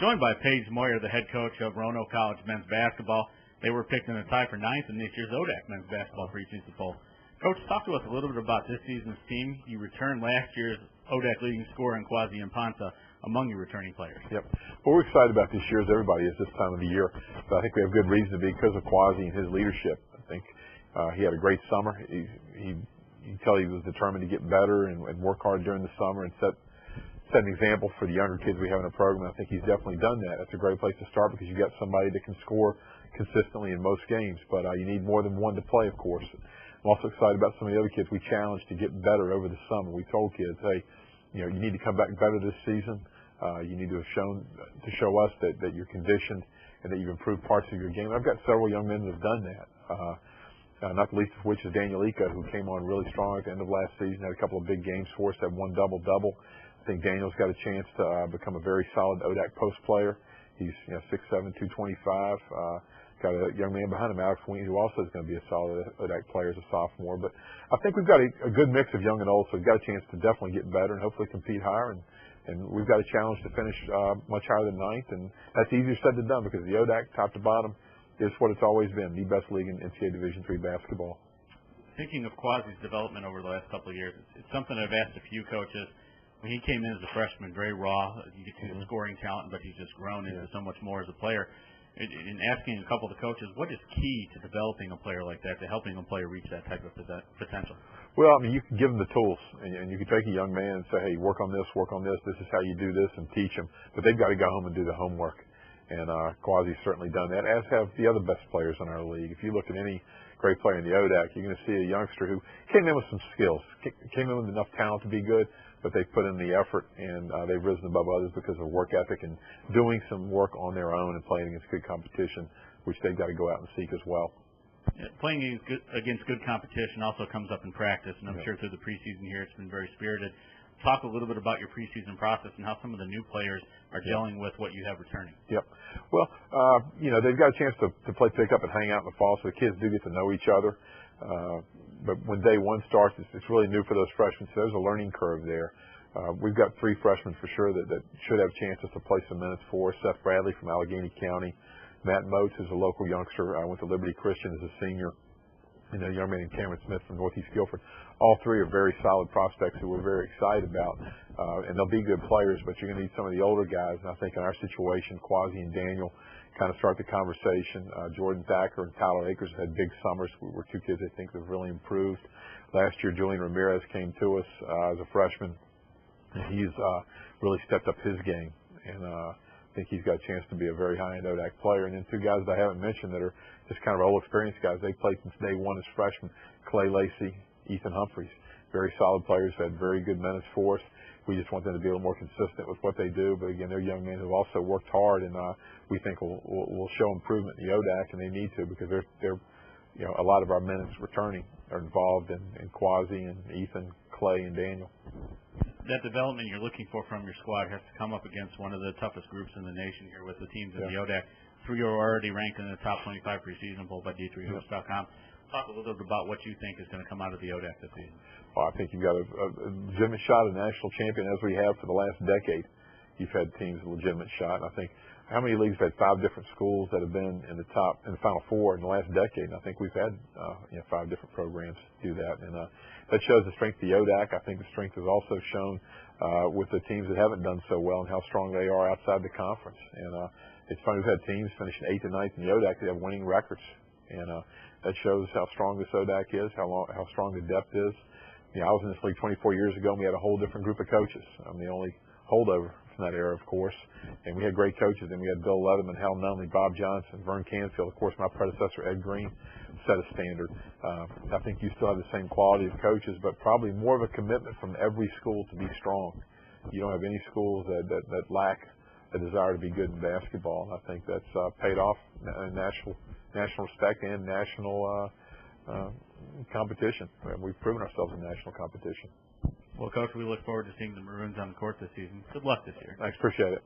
Joined by Page Moir, the head coach of Roanoke College men's basketball. They were picked in a tie for 9th in this year's ODAC men's basketball preseason poll. Coach, talk to us a little bit about this season's team. You returned last year's ODAC leading scorer in Quasi Impanza among your returning players. Yep. Well, we're excited about this year, as everybody is this time of the year. But I think we have good reason to be because of Quasi and his leadership. I think he had a great summer. You can tell he was determined to get better and work hard during the summer and set an example for the younger kids we have in our program. I think he's definitely done that. That's a great place to start because you've got somebody that can score consistently in most games. But you need more than one to play, of course. I'm also excited about some of the other kids we challenged to get better over the summer. We told kids, hey, you need to come back better this season. You need to show us that you're conditioned and that you've improved parts of your game. I've got several young men that have done that. Not the least of which is Daniel Ika, who came on really strong at the end of last season, had a couple of big games for us, had one double-double. I think Daniel's got a chance to become a very solid ODAC post player. He's 6'7", 225. Got a young man behind him, Alex Ween, who also is going to be a solid ODAC player as a sophomore. But I think we've got a good mix of young and old, so we've got a chance to definitely get better and hopefully compete higher. And we've got a challenge to finish much higher than 9th, and that's easier said than done because the ODAC, top to bottom, is what it's always been, the best league in NCAA Division III basketball. Thinking of Quasi's development over the last couple of years, it's something I've asked a few coaches. When he came in as a freshman, very raw, you get to the scoring talent, but he's just grown into so much more as a player. In asking a couple of the coaches, what is key to developing a player like that, to helping a player reach that type of potential? Well, I mean, you can give them the tools, and you can take a young man and say, hey, work on this, this is how you do this, and teach them. But they've got to go home and do the homework. And Quasi's certainly done that, as have the other best players in our league. If you look at any great player in the ODAC, you're going to see a youngster who came in with some skills, came in with enough talent to be good, but they've put in the effort, and they've risen above others because of work ethic and doing some work on their own and playing against good competition, which they've got to go out and seek as well. Yeah, playing against good competition also comes up in practice, and I'm sure through the preseason here it's been very spirited. Talk a little bit about your preseason process and how some of the new players are dealing with what you have returning. Yep. Well, they've got a chance to play pickup and hang out in the fall, so the kids do get to know each other. But when day one starts, it's really new for those freshmen, so there's a learning curve there. We've got 3 freshmen for sure that should have chances to play some minutes for us. Seth Bradley from Allegheny County, Matt Motes is a local youngster. I went to Liberty Christian as a senior, and a young man named Cameron Smith from Northeast Guilford. All 3 are very solid prospects that we're very excited about, and they'll be good players, but you're going to need some of the older guys. And I think in our situation, Quasi and Daniel kind of start the conversation. Jordan Thacker and Tyler Akers had big summers. We were 2 kids I think that have really improved. Last year, Julian Ramirez came to us as a freshman, and he's really stepped up his game. And I think he's got a chance to be a very high-end ODAC player. And then 2 guys that I haven't mentioned that are just kind of old experienced guys. They played since day one as freshmen. Clay Lacey, Ethan Humphreys, very solid players, had very good minutes for us. We just want them to be a little more consistent with what they do. But again, they're young men who've also worked hard, and we think will show improvement in the ODAC, and they need to because they're a lot of our minutes returning are involved in Quasi and Ethan, Clay, and Daniel. That development you're looking for from your squad has to come up against one of the toughest groups in the nation here with the teams in the ODAC. 3 are already ranked in the top 25 preseason poll by D3Hoops.com. Talk a little bit about what you think is going to come out of the ODAC this season. Well, I think you've got a legitimate shot at a national champion, as we have for the last decade. You've had teams with a legitimate shot. And I think how many leagues have had 5 different schools that have been in the Final Four in the last decade? And I think we've had 5 different programs do that, and that shows the strength of the ODAC. I think the strength is also shown with the teams that haven't done so well and how strong they are outside the conference. And it's funny, we've had teams finishing 8th and 9th in the ODAC that have winning records, and that shows how strong this ODAC is, how strong the depth is. I was in this league 24 years ago, and we had a whole different group of coaches. I'm the only holdover from that era, of course. And we had great coaches. And we had Bill Leatherman, Hal Nunley, Bob Johnson, Vern Canfield. Of course, my predecessor, Ed Green, set a standard. I think you still have the same quality of coaches, but probably more of a commitment from every school to be strong. You don't have any schools that lack a desire to be good in basketball. And I think that's paid off in national respect and national competition. We've proven ourselves in national competition. Well, Coach, we look forward to seeing the Maroons on the court this season. Good luck this year. Thanks. Appreciate it.